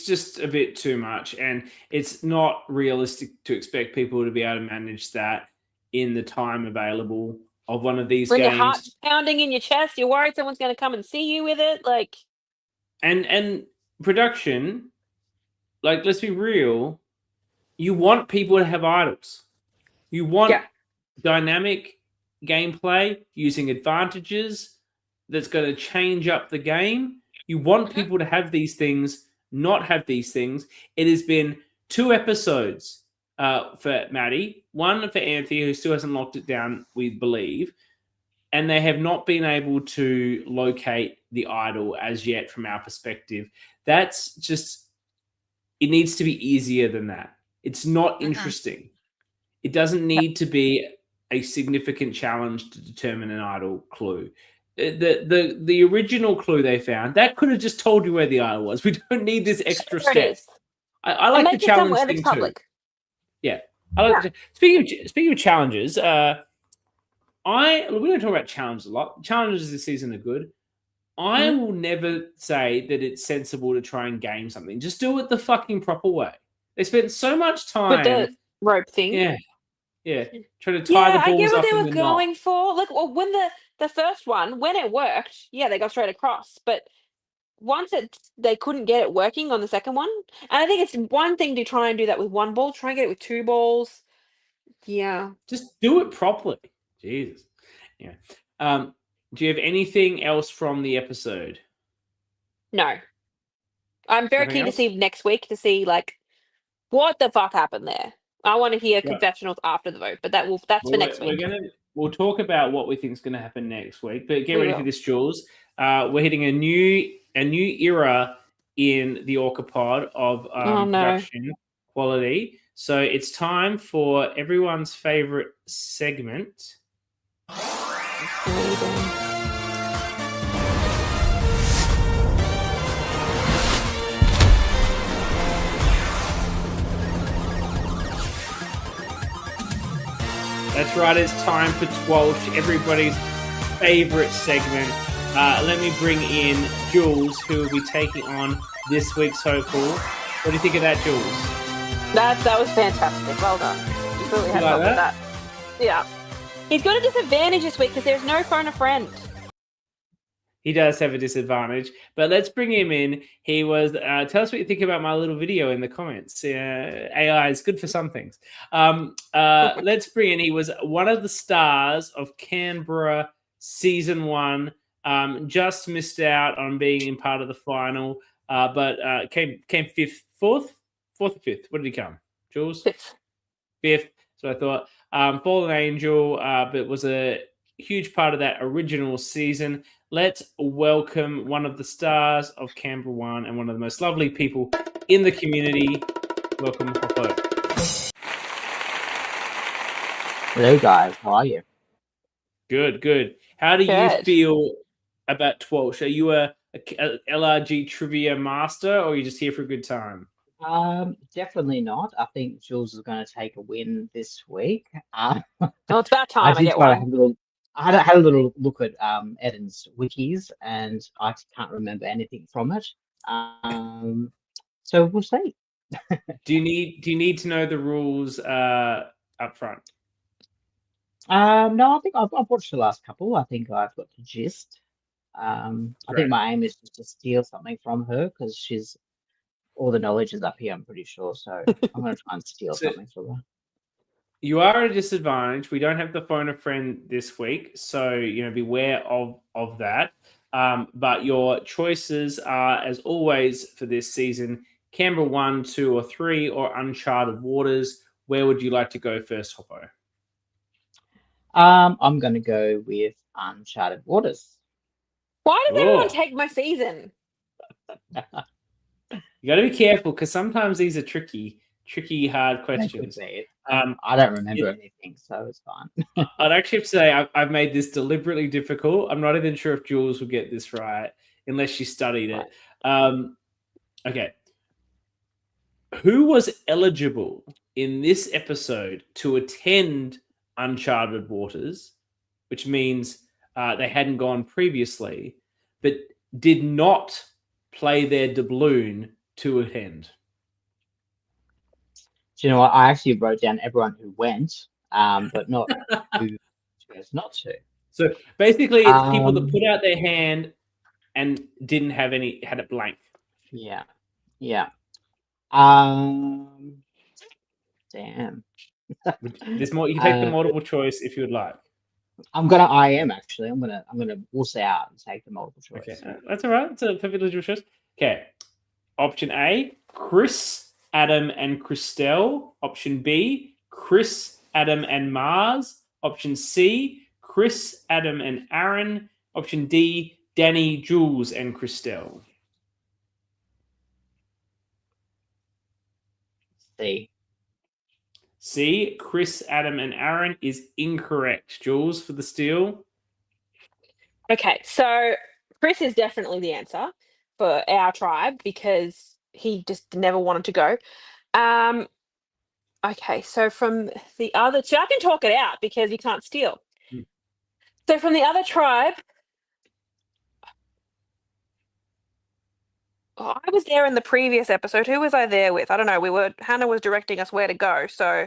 B: just a bit too much, and it's not realistic to expect people to be able to manage that in the time available of one of these games.
C: When your heart's pounding in your chest, you're worried someone's going to come and see you with it,
B: And production, let's be real, you want people to have idols. You want dynamic gameplay using advantages that's going to change up the game. You want people to have these things, not have these things. It has been 2 episodes for Maddie, 1 for Anthony, who still hasn't locked it down, we believe, and they have not been able to locate the idol as yet from our perspective. That's just, it needs to be easier than that. It's not interesting. It doesn't need to be a significant challenge to determine an idol clue. The original clue they found, that could have just told you where the idol was. We don't need this extra step. I like the challenge thing too. Yeah, I like. Speaking of challenges, we don't talk about challenges a lot. Challenges this season are good. I will never say that it's sensible to try and game something. Just do it the fucking proper way. They spent so much time
C: with the rope thing.
B: Yeah. Trying to tie the balls up.
C: I get what they were going for. When the first one, when it worked, they got straight across. But once they couldn't get it working on the second one, and I think it's one thing to try and do that with 1 ball. Try and get it with 2 balls. Yeah.
B: Just do it properly. Jesus. Yeah. Do you have anything else from the episode?
C: No. I'm very keen to see next week to see what the fuck happened there. I want to hear confessionals after the vote, but that's for next week.
B: We'll talk about what we think is going to happen next week. But get ready for this, Jules. We're hitting a new era in the Orca pod of production quality. So it's time for everyone's favorite segment. That's right. It's time for TWIOLSH, everybody's favourite segment. Let me bring in Jules, who will be taking on this week's hopeful. What do you think of that, Jules?
C: That was fantastic. Well done. You really had fun with that. Yeah. He's got a disadvantage this week because there's no phone a friend.
B: He does have a disadvantage, but let's bring him in. He was. Tell us what you think about my little video in the comments. AI is good for some things. Let's bring in. He was one of the stars of Canberra season 1. Just missed out on being in part of the final, but came fourth or fifth. What did he come? Jules? Fifth. So I thought Fallen Angel, but was a huge part of that original season. Let's welcome one of the stars of Canberra 1 and one of the most lovely people in the community. Welcome, Hoppo.
D: Hello, guys. How are you?
B: Good. How do you feel about TWIOLSH? Are you a LRG trivia master, or are you just here for a good time?
D: Definitely not. I think Jules is going to take a win this week.
C: Well, it's about time I get one.
D: I had a little look at Eden's wikis, and I can't remember anything from it. So we'll see.
B: Do you need to know the rules up front?
D: No, I think I've watched the last couple. I think I've got the gist. I think my aim is just to steal something from her because she's all the knowledge is up here. I'm pretty sure. So I'm going to try and steal something from her.
B: You are at a disadvantage. We don't have the phone a friend this week, so beware of that. But your choices are, as always, for this season: Canberra 1, 2, or 3, or Uncharted Waters. Where would you like to go first, Hoppo?
D: I'm going to go with Uncharted Waters.
C: Why does everyone take my season?
B: You got to be careful because sometimes these are tricky, hard questions.
D: I don't remember anything, so it's fine.
B: I'd actually have to say I've made this deliberately difficult. I'm not even sure if Jules will get this right unless she studied it. Okay. Who was eligible in this episode to attend Uncharted Waters, which means they hadn't gone previously, but did not play their doubloon to attend?
D: Do you know what? I actually wrote down everyone who went, but not who chose not to.
B: So basically, it's people that put out their hand and didn't have had it blank.
D: Yeah. Damn.
B: There's more. You can take the multiple choice if you would like.
D: I am actually. I'm gonna wuss out and take the multiple choice.
B: Okay, that's all right. It's a perfect legitimate choice. Okay. Option A: Chris, Adam, and Christelle. Option B: Chris, Adam, and Mars. Option C: Chris, Adam, and Aaron. Option D: Dani, Jules, and Christelle. C, Chris, Adam, and Aaron is incorrect. Jules for the steal.
C: Okay, so Chris is definitely the answer for our tribe because he just never wanted to go. Okay, so from the other two, I can talk it out because you can't steal. So from the other tribe, I was there in the previous episode. Who was I there with? I don't know. Hannah was directing us where to go, so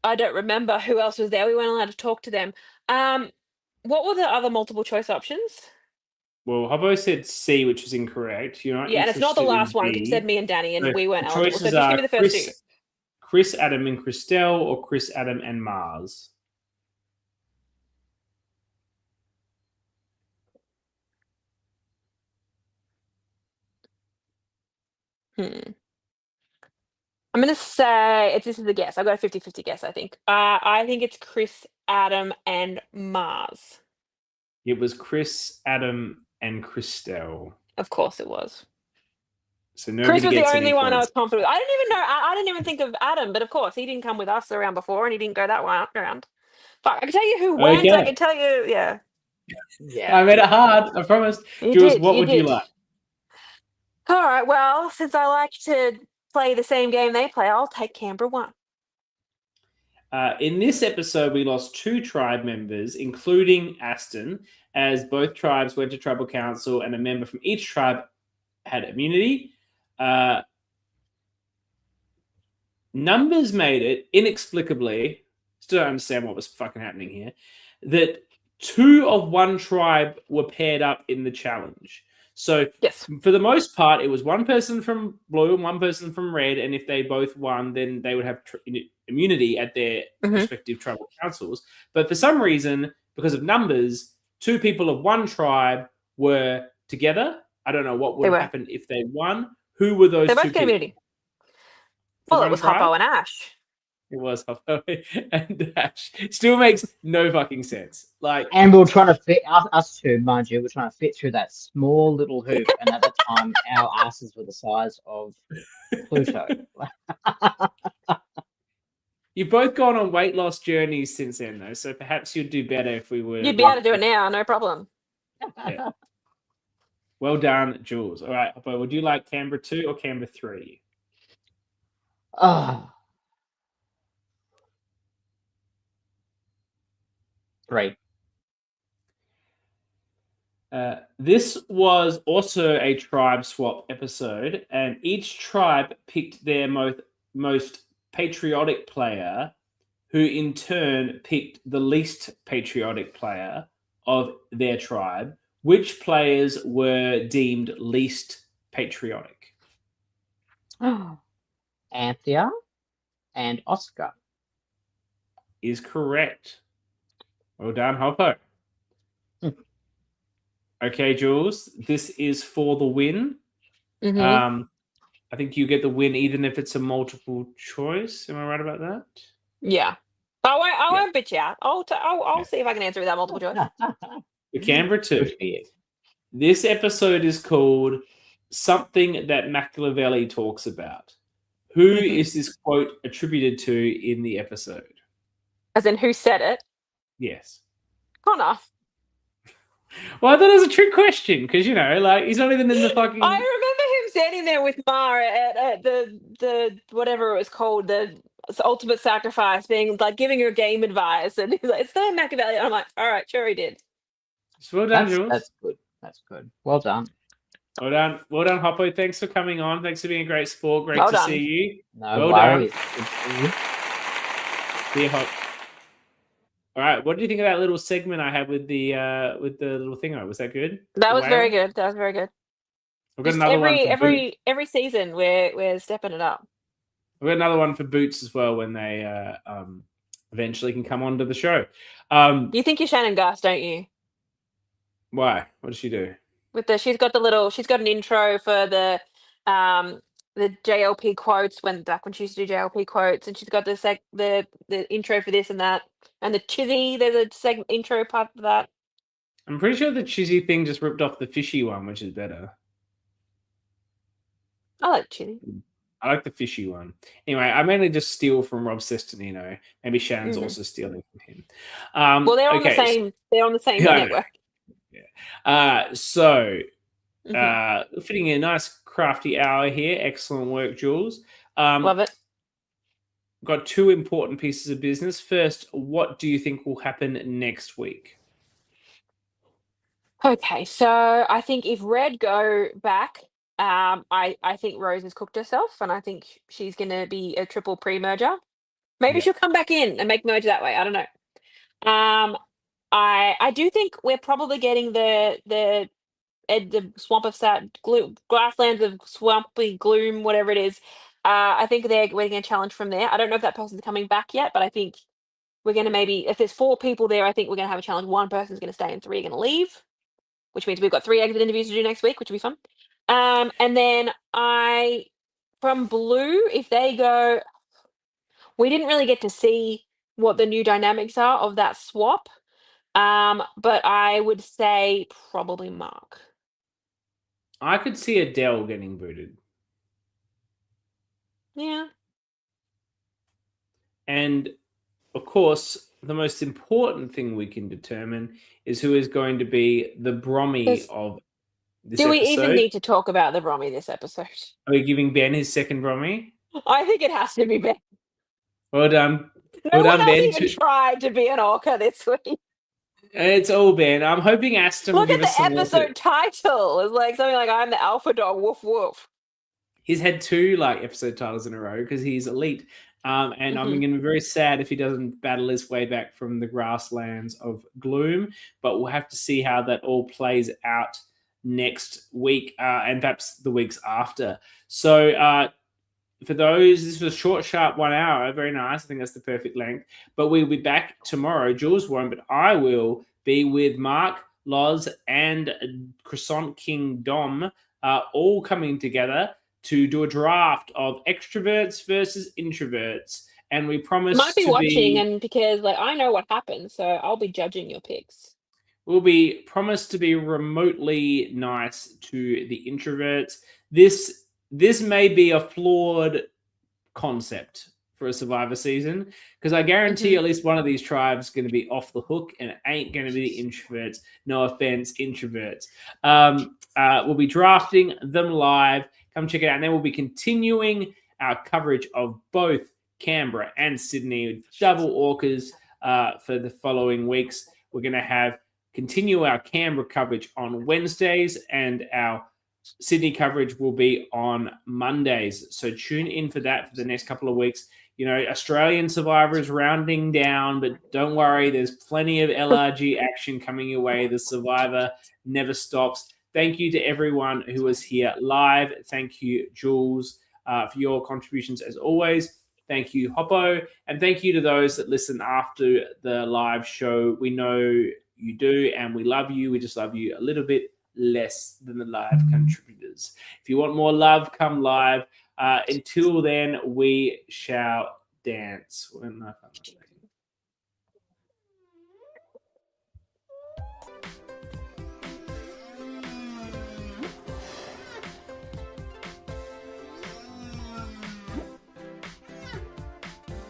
C: I don't remember who else was there. We weren't allowed to talk to them. What were the other multiple choice options?
B: Well, Hubbo said C, which is incorrect. You're not
C: and it's not the last one. It said me and Dani, and we weren't eligible.
B: So
C: just give me the first two.
B: Chris, Adam, and Christelle, or Chris, Adam, and Mars?
C: I'm going to say, this is the guess. I've got a 50-50 guess, I think. I think it's Chris, Adam, and Mars.
B: It was Chris, Adam, and Christelle.
C: Of course it was.
B: So Chris
C: was the only one I was confident with. I didn't even know. I didn't even think of Adam, but of course he didn't come with us around before, and he didn't go that one around. But I can tell you who went. I can tell you, yeah.
B: I made it hard. I promised. Jules, what would you like?
C: All right. Well, since I like to play the same game they play, I'll take Canberra 1.
B: In this episode, we lost 2 tribe members, including Aston, as both tribes went to tribal council and a member from each tribe had immunity. Numbers made it inexplicably. Still don't understand what was fucking happening here. That 2 of one tribe were paired up in the challenge. So
C: Yes.
B: for the most part, it was one person from blue and one person from red, and if they both won, then they would have immunity at their respective tribal councils. But for some reason, because of numbers, 2 people of one tribe were together. I don't know what would happen if they won. Who were those 2 people?
C: They both get immunity. Well, it was Hoppo and Ash.
B: It was Hoppo and Ash. Still makes no fucking sense.
D: And we were trying to fit us 2, mind you. We're trying to fit through that small little hoop, and at the time, our asses were the size of Pluto.
B: You've both gone on weight loss journeys since then, though, so perhaps you'd do better if we were.
C: You'd be able to do it now, no problem.
B: Yeah. Well done, Jules. All right, Hoppo, would you like Canberra 2 or Canberra 3?
D: Oh. 3.
B: This was also a tribe swap episode, and each tribe picked their most patriotic player, who in turn picked the least patriotic player of their tribe. Which players were deemed least patriotic?
D: Anthea and Oscar.
B: Is correct. Well done, Hoppo. Okay, Jules, this is for the win. I think you get the win even if it's a multiple choice. Am I right about that?
C: Yeah. I won't bitch you out. I'll see if I can answer without multiple choice.
B: The Canberra 2. This episode is called Something That Machiavelli Talks About. Who is this quote attributed to in the episode?
C: As in, who said it?
B: Yes.
C: Connor.
B: Well, I thought it was a trick question because, he's not even in the fucking...
C: I remember him standing there with Mar at the whatever it was called, the ultimate sacrifice, being like giving her game advice, and he's like, "It's not Machiavelli." I'm like, "All right, sure he did."
B: So well done, Jules.
D: That's good. That's good. Well done.
B: Well done, Hoppo. Thanks for coming on. Thanks for being a great sport. Great to see you.
D: No worries.
B: See you, Hop. All right, what do you think of that little segment I had with the little thingo? Was that good?
C: That was very good. That was very good.
B: We've got another one for
C: every season we're stepping it up.
B: We've got another one for Boots as well when they eventually can come onto the show.
C: You think you're Shannon Gus, don't you?
B: Why? What does she do?
C: She's got an intro for the JLP quotes back when she used to do JLP quotes, and she's got the intro for this and that, and the Chizzy. There's a intro part of that.
B: I'm pretty sure the Chizzy thing just ripped off the fishy one, which is better.
C: I like Chizzy.
B: I like the fishy one. Anyway, I mainly just steal from Rob Sestonino. Maybe Shannon's also stealing from him.
C: Well, they're on the same. They're on the same network.
B: Yeah. Fitting in a nice crafty hour here. Excellent work, Jules.
C: Love it.
B: Got 2 important pieces of business. First, what do you think will happen next week?
C: Okay, so I think if Red go back, I think Rose has cooked herself, and I think she's going to be a triple pre-merger. Maybe she'll come back in and make merge that way. I don't know. I do think we're probably getting the swamp of grasslands of swampy gloom, whatever it is. I think we're going to challenge from there. I don't know if that person's coming back yet, but I think we're going to if there's 4 people there, I think we're going to have a challenge. 1 person's going to stay and 3 are going to leave, which means we've got 3 exit interviews to do next week, which will be fun. And then from Blue, if they go, we didn't really get to see what the new dynamics are of that swap. But I would say probably Mark.
B: I could see Adele getting booted.
C: Yeah.
B: And of course, the most important thing we can determine is who is going to be the Brommy of this episode.
C: Do we even need to talk about the Brommy this episode?
B: Are we giving Ben his second Brommy?
C: I think it has to be Ben.
B: Well done.
C: No
B: Well
C: one
B: done,
C: else
B: Ben.
C: even tried to be an orca this week.
B: It's all Ben. I'm hoping Aston will
C: Look at
B: give us
C: the
B: some more.
C: episode title. It's like something like "I'm the alpha dog." Woof woof.
B: He's had 2 like episode titles in a row because he's elite. And I'm going to be very sad if he doesn't battle his way back from the grasslands of gloom. But we'll have to see how that all plays out next week and perhaps the weeks after. So for those, this was a short, sharp 1 hour. Very nice. I think that's the perfect length. But we'll be back tomorrow. Jules won't, but I will be with Mark, Loz, and Croissant King Dom all coming together to do a draft of extroverts versus introverts. And we promise
C: Might be
B: to
C: watching, and because like I know what happens, so I'll be judging your picks.
B: We'll be promised to be remotely nice to the introverts. This may be a flawed concept for a Survivor season because I guarantee at least one of these tribes is going to be off the hook and it ain't going to be the introverts. No offense, introverts. We'll be drafting them live. Come check it out. And then we'll be continuing our coverage of both Canberra and Sydney with double orcas for the following weeks. We're going to continue our Canberra coverage on Wednesdays and our Sydney coverage will be on Mondays. So tune in for that for the next couple of weeks. You know, Australian Survivor is rounding down, but don't worry, there's plenty of LRG action coming your way. The Survivor never stops. Thank you to everyone who was here live. Thank you, Jules, for your contributions as always. Thank you, Hoppo. And thank you to those that listen after the live show. We know you do, and we love you. We just love you a little bit less than the live contributors. If you want more love, come live. Until then, we shall dance.